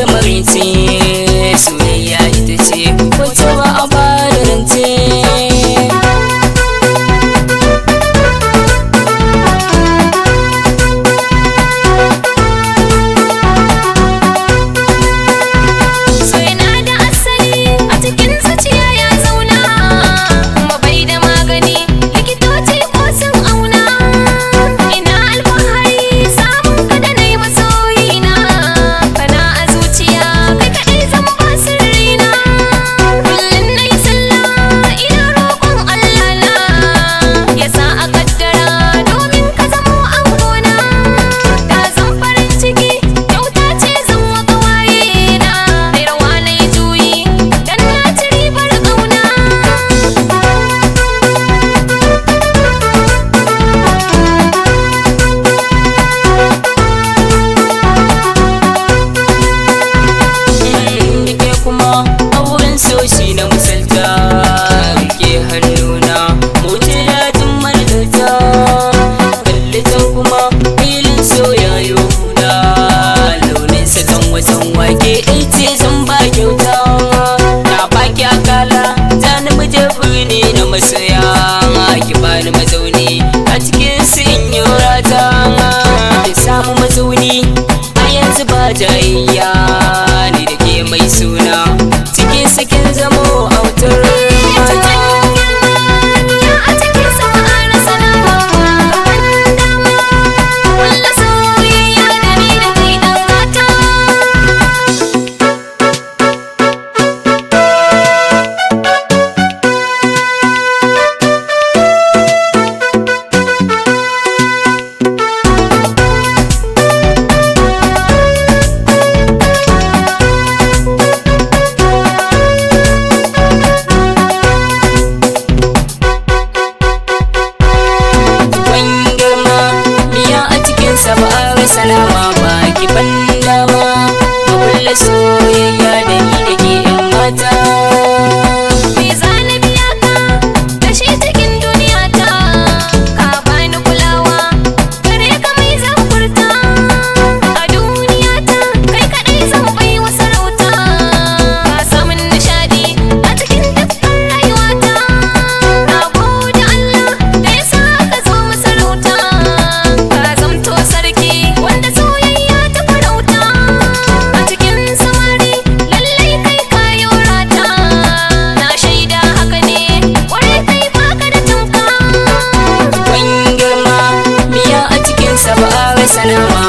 da marice soyayya ita ce wacce ba a bada rance. Soshi na misalta rike hannuna mutu datin margarta kallitan kuma filin soyayo na launin sakan wasan wake ɗaice zan ba kyauta na baki akala zani muje birni na masaya ki bani mazauni a cikin sin yorata ki samu mazauni a yanzu ba jayayya ni da ke mai suna cikin sakin zamo autar mata. A cikin sama ana sana'a gaban dama wanda soyayya da ni da kai dan gata. Salama baki ban dama ka kulla soyayya da ni da ke yan mata. Me zani biya ka da shi cikin duniya ta ka bani kulawa gare ka mai zan furta a duniya ta kai kadai zan bai wa sarauta ka samun nishadi a cikin dukkan rayuwata na gode Allah da ya sa ka zo masarauta ka zamto sarki wanda soyayya ta farauta a cikin samari lallai kai kayo rata na shaida haka ne kwarai kai baka da tamka. Ban girma miya a cikin sa ba wai salama